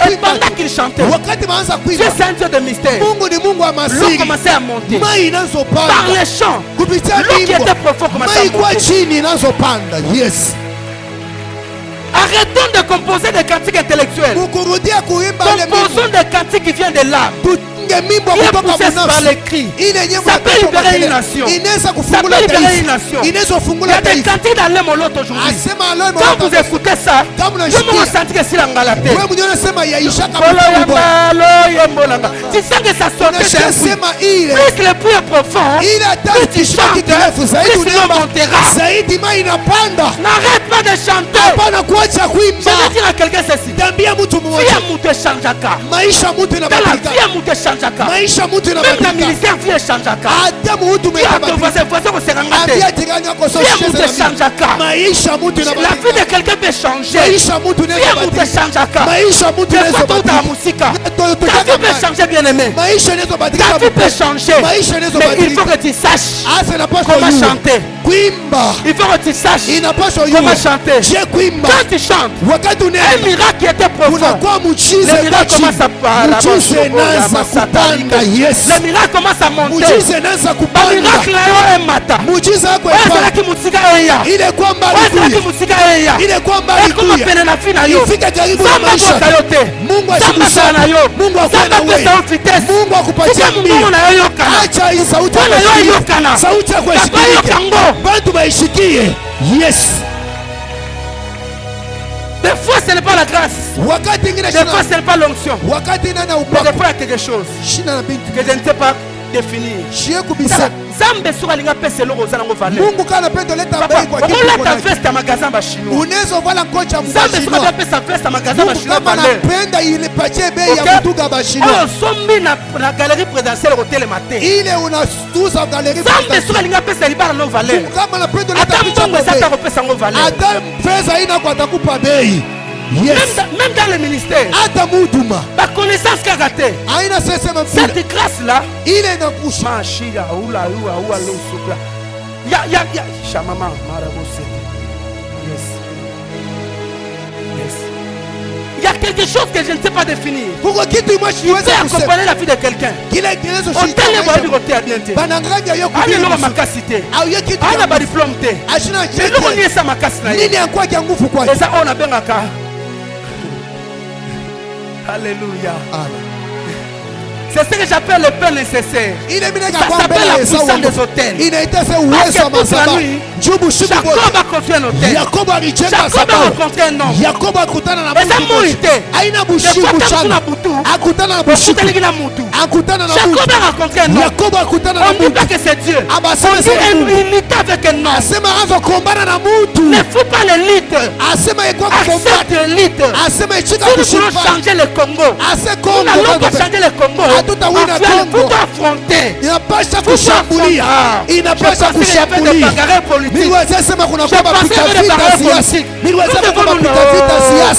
Et pendant qu'ils chantaient, Dieu c'est un Dieu de mystère. L'eau commençait à monter. Par les chants, l'eau qui était profond commençait à monter. Arrêtons de composer des cantiques intellectuels. Composons des cantiques qui viennent de l'âme. Qui est poussé par les cris. Ça peut libérer une nation. Ça peut libérer une nation. Il y a des cantiques dans l'homme l'autre aujourd'hui. Quand vous écoutez ça, vous me sentez que c'est l'angalate. Tu sens que ça sortait d'un puits. Plus le puits est profond, plus tu chantes, plus l'eau montera. N'arrête pas de chanter. Je vais dire à quelqu'un ceci. Fia mute chanjaka. Fia mute chanjaka. Même la ministère vient chanjaka. Fia ton voisin au Serengate. Fia mute chanjaka. La vie de quelqu'un peut changer. Fia mute chanjaka. Des fois tout à musika. Ta vie peut changer bien aimé. Ta vie peut changer. Mais il faut que tu saches comment chanter. Il faut que tu saches comment chanter. Quand tu chantes, un miracle qui était profond. Le miracle commence à parler. Le miracle commence à monter. Le miracle là est matin. Il est quoi yes. Des fois ce n'est pas la grâce. Des fois ce n'est pas l'onction. Mais des fois il y a quelque chose que je ne sais pas définir. Zambe sur alinga pese loko zango valeur. Mungu kana pendo leta bei kwa kitu. On leta veste ya magasin ba chinois. Unaweza vala ngoja ya mchinois. Zambe sur pesa veste ya magasin ba chinois valeur. Napenda ile pache bei ya mtuga ba chinois. Oh sombi na galerie présidentielle hotel matin. Ile unatuza galerie présidentielle. Zambe sur alinga pesa libara no valeur. Mungu kama napendo leta picha bei. Ata mbongo pesa ngo valeur. Ata pesa ina kwa takupa bei. Yes. Même dans le ministère, la connaissance qu'a raté. Cette grâce là, il est dans le couche. Il y a quelque chose que je ne sais pas définir. Il peut accompagner la vie de quelqu'un. On t'a les voix du bien. On est là ma cassité. On a pas diplôme. Mais nous on y est ça ma casse là. Et ça on a bien à cas. Alléluia. C'est ce que j'appelle le pain nécessaire. Ça s'appelle la puissance des hôtels. Parce que toute la nuit, Jacob a construit un hôtel. Jacob a rencontré un homme. Et ça mouillité. Des fois, quand on a boutou, Jacob a rencontré un homme. On ne dit pas que c'est Dieu. On dit qu'il était avec un homme. Ne fous pas les litres. Accepte les litres. Si nous voulons changer le Congo, nous n'allons pas changer le Congo. Faut affronter. Il n'a pas kushambulia. Il n'a pas kushambulia.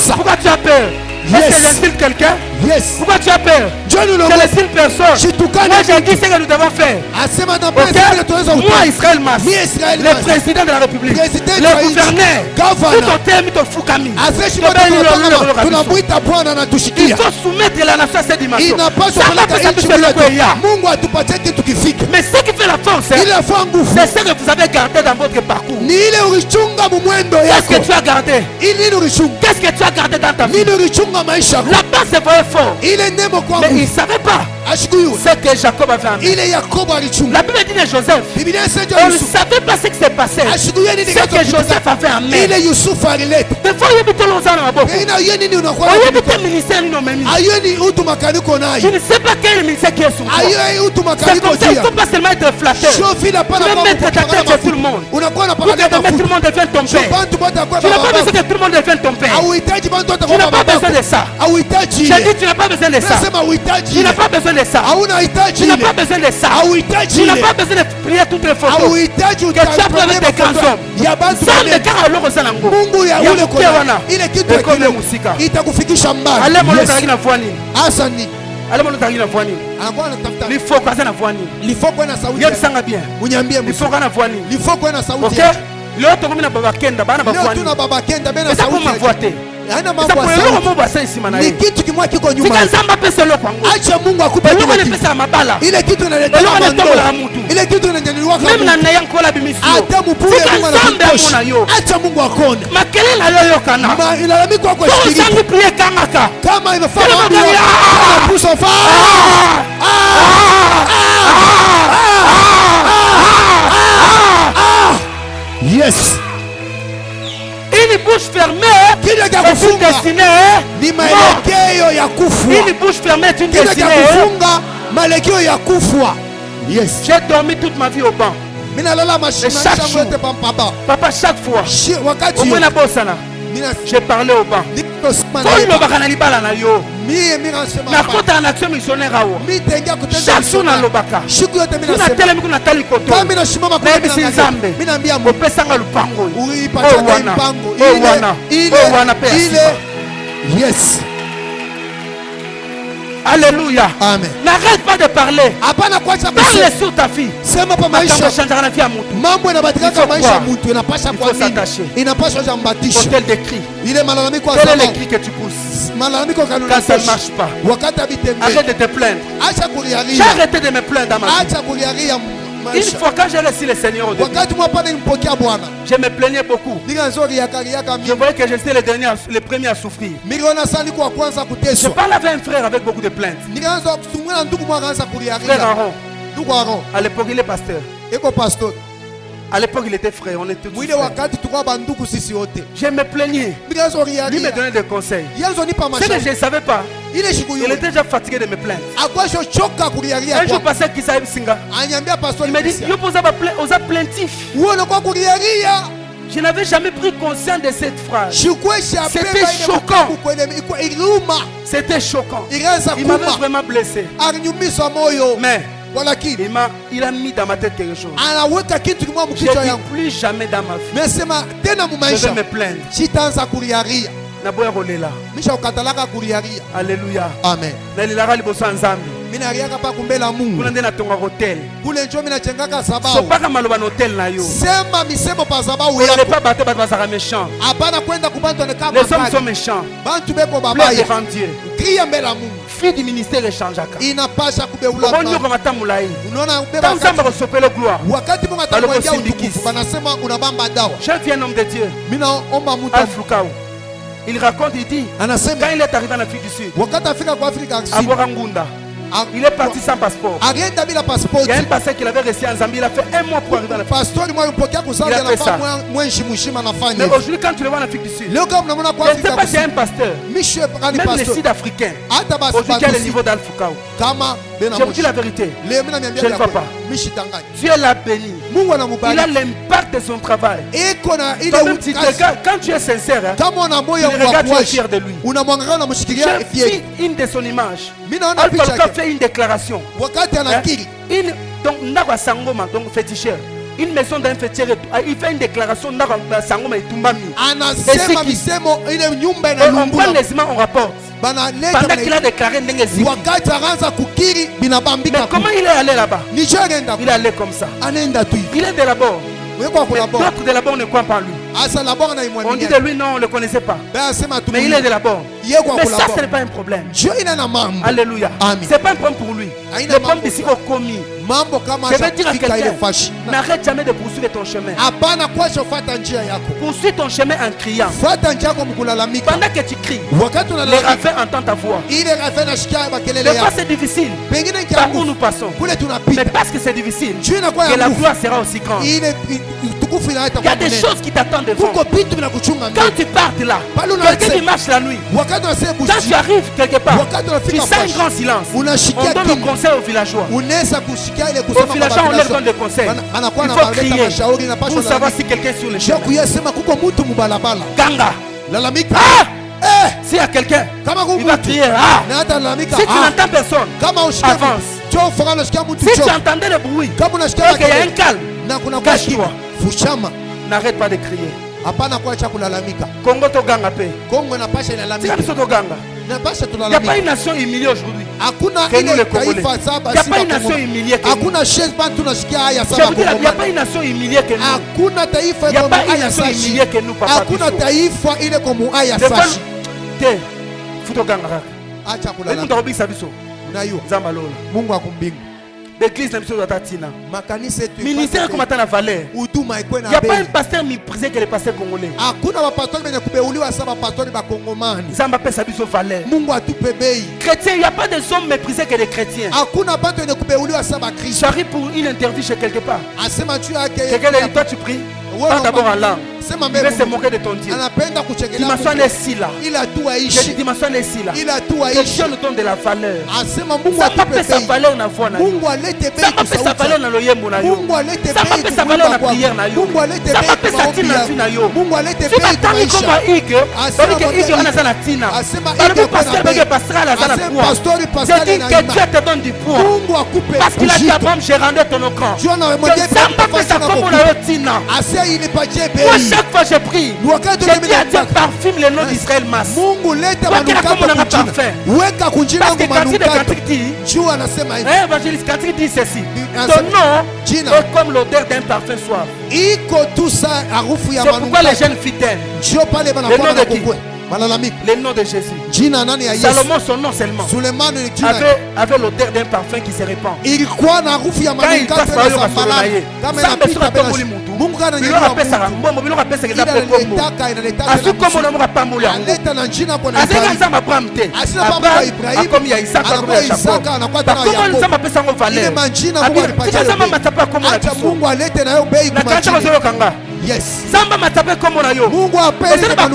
Pourquoi tu as peur? Est-ce que j'insulte quelqu'un? Yes. Pourquoi tu as peur? Je n'insulte personne. Moi j'ai dit ce que nous devons faire. Okay? Moi Israël Mas, le président de la République, le gouverneur, tout au terme de Fukami. Il faut soumettre la nation à cette dimension. Mais ce qui fait la force, c'est ce que vous avez gardé dans votre parcours. Qu'est-ce que tu as gardé? Qu'est-ce que tu as gardé dans ta vie? La base c'est votre fort. Il est né mon Mais il ne savait pas ce que Jacob avait amené. La Bible dit de Joseph. On ne savait pas ce qui s'est passé. Ce que Joseph avait amené. Des fois, il y a des choses dans la bouche. Il y a des ministères qui n'ont même pas. Je ne sais pas quel ministère qui est sur toi. C'est comme ça, il ne faut pas seulement être flatté. Tu veux mettre ta tête sur tout le monde. Pour que tout le monde devienne ton père. Tu n'as pas besoin que tout le monde devienne ton père. Tu n'as pas besoin de ça. J'ai dit, tu n'as pas besoin de ça. Tu n'as pas besoin de ça. Tu n'as pas besoin de ça. Tu n'as pas besoin de prier toutes les photos. Que tu as pris avec des grands hommes. Ça ne car alors ça nango. Il est qui toi qui musika. Itakufikisha mbali. Ale molo tangi na voani. Asani. Ale molo tangi na voani. Il faut qu'on na voani. Il faut qu'on na sauti. Yem sanga bien. Unyambie il faut qu'on na voani. Il faut qu'on na sauti. OK? Leo to komina baba kenda bana ba voani. Leo tuna baba kenda bena sauti. Esa voite. Haina mambo ya sauti. Ni kitu kimwa kiko nyuma. Sikazamba pesa leo kwangu. Acha Mungu akupe kitu. Leo ni pesa mabala. Ile kitu inaleta mtu. Ile kitu inanyanyuliwa kama. Mimi na naya nkola bimisio. Hata mpule Mungu anakutosha. Acha Mungu akone. Makelele leo kana. Ilalamiko kwa shiriki. Sasa prier kangaka. Kama inafanya watu puso fa. Yes. Une bouche fermée est une destinée. Ni maelekeo ya kufwa. Une bouche fermée est une destinée. Kufunga maelekeo ya kufwa. Yes. J'ai dormi toute ma vie au banc. Chaque jour, papa, chaque fois, wakati yo, j'ai parlé au banc. Chaque jour na lobaka. Kuna tele miku na tali koto. Na ebisi nzambe. Opesanga lupango. Wana pe asiba. Yes. Alléluia. Amen. N'arrête pas de parler. Parle sur ta fille. Il faut s'attacher. Tel des cris. Quel est le cri que tu pousses? Quand ça ne marche pas, arrête de te plaindre. J'ai arrêté de me plaindre dans ma vie. Une fois quand j'ai reçu le Seigneur au début, je me plaignais beaucoup. Je voyais que j'étais le premier à souffrir. Je parlais avec un frère avec beaucoup de plaintes. Frère Aaron. À l'époque il est pasteur. À l'époque il était frère, on était tous frères. Je me plaignais. Lui me donnait des conseils. Ce que je ne savais pas, il était déjà fatigué de me plaindre. Un jour passé qui s'est singa. Il m'a dit, je vous plaintif. Je n'avais jamais pris conscience de cette phrase. C'était choquant. C'était choquant. Il m'avait vraiment blessé. Mais il a mis dans ma tête quelque chose. Je ne dis plus jamais dans ma vie. Je vais me plaindre. Alléluia. Amen. Les hommes sont méchants. Plein devant Dieu. Fille du ministère échangeaka. Je viens un homme de Dieu. Il raconte, il dit, quand il est arrivé en Afrique du Sud, à Borangunda, il est parti sans passeport. Il y a un pasteur qu'il avait resté en Zambie, il a fait un mois pour arriver en Afrique. Il a fait ça. Mais aujourd'hui, quand tu le vois en Afrique du Sud, je ne sais pas si c'est un pasteur, même les Sud-Africains, aujourd'hui qui a le niveau d'Al-Fukao. Je vous dis la vérité, je ne vois pas. Dieu l'a béni. Il a l'impact de son travail. Quand tu es sincère, tu le regardes, tu es fier de lui. J'ai fait une de son image. Alpha fait une déclaration. Donc féticheur. Une maison d'un féticheur, il fait une déclaration dans Sangoma et Tumbami. On prend les images, on rapporte. Pendant qu'il a déclaré Ndengezi. Mais comment il est allé là-bas? Il est allé comme ça. Il est de là-bas. D'autres de là-bas, on ne croit pas en lui. On dit de lui, non, on ne le connaissait pas. Mais il est de la borne. Mais ça, ce n'est pas un problème. Alléluia. Ce n'est pas un problème pour lui. Le problème ici au commis. Je vais dire à quelqu'un, n'arrête jamais de poursuivre ton chemin. Poursuis ton chemin en criant. Pendant que tu cries, les ravins entendent ta voix. Des fois c'est difficile par où nous passons. Mais parce que c'est difficile, que la gloire sera aussi grande. Il y a des choses qui t'attendent devant. Quand tu pars de là, quelqu'un qui marche la nuit, quand tu arrives quelque part, tu sens un grand silence. On donne le conseil aux villageois. Aux villageois, on leur donne des conseils. Il faut crier pour savoir si quelqu'un est sur le chemin. Ganga. S'il y a quelqu'un, il va crier. Si tu n'entends personne, avance. Si tu entendais le bruit, il y a un calme, cache-toi. N'arrête pas de crier. Congo to ganga pe. Il n'y a pas une nation humiliée aujourd'hui. Que nous les Congolais. Il n'y a pas une nation humiliée que nous. Je vous dis, il n'y a pas une nation humiliée que nous. Il n'y a pas une nation humiliée que nous, papa. L'église n'a pas de ministère comme la valeur. Il n'y a pas un pasteur méprisé que les pasteurs congolais. Chrétiens, il n'y a pas des hommes méprisés que les chrétiens. J'arrive pour une interview chez quelque part. Quelqu'un dit, toi tu pries. Parle d'abord en langue. Il veut se moquer de ton Dieu. Dimension est ici là. J'ai dit dimension est ici là. Que Dieu nous donne de la valeur. Ça n'a pas sa valeur dans la voix. Ça n'a pas sa valeur dans le yembo. Ça n'a pas sa valeur dans la prière. Ça n'a pas sa tina dans la vie. Si tu attends comme un hic, il y a la tina. Le pasteur passera la zana poids. J'ai dit que Dieu te donne du poids. Parce qu'il a dit à Abraham, j'ai rendu ton camp. Ça n'a pas sa comme la tina. Moi, chaque fois je prie, je dis à Dieu, parfume le nom d'Israël masse. Parce que quand il est dit, évangéliste, quand il dit ceci, ton nom est comme l'odeur d'un parfum soif. C'est pourquoi les jeunes filles t'aiment. Le nom de qui? Le nom de Jésus. Salomon, son nom seulement, avait l'odeur d'un parfum qui se répand. Quand il passe par le Rassolaye, il aura fait ça. Il aura fait ça. Il aura fait ça. Asu comme on n'aura pas moulé. Asu comme Abraham te. Abraham comme Isaac a trouvé un chapeau. Comment nous sommes appelés ça en valeur? Si nous sommes matapés comme on a dit. La cancha aux Kanga. Yes. Samba matape comme on a yo. Mungu apele ba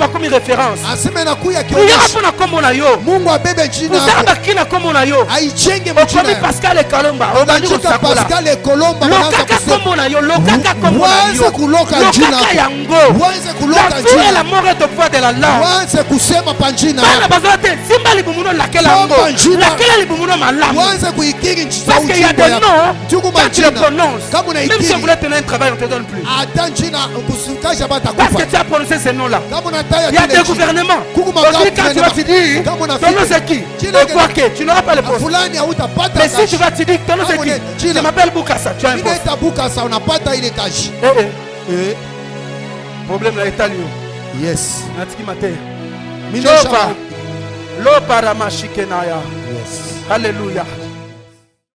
comme référence. Asemena kuya kio. Priya pona comme on a yo. Mungu abebe jina. Samba kina comme on a yo. Aichenge mchina. Comme Pascal et Colomba. Obandika Pascal et Colomba. Lokaka comme on a yo. Lokaka comme on a yo. Wanze kuloka jina. Lokaka yango. Wanze kuloka jina. La vie et la mort est au poids de la langue. Wanze kusema panjina. Bana bazote simba libumuno lakela yango. Lakela libumuno malamu. Wanze kuikiri nchi. Parce qu'il y a des noms. Quand tu le prononces. Même si on voulait tenir un travail, on te donne plus. Parce que tu as prononcé ces noms-là. Il y a des gouvernements. Aujourd'hui, quand tu vas te dire, ton nom c'est qui? Tu n'auras pas le poste. Mais si tu vas te dire, ton nom c'est qui? Je m'appelle Boukassa. Tu as un poste. Problème là, Italie. Yes. Alléluia.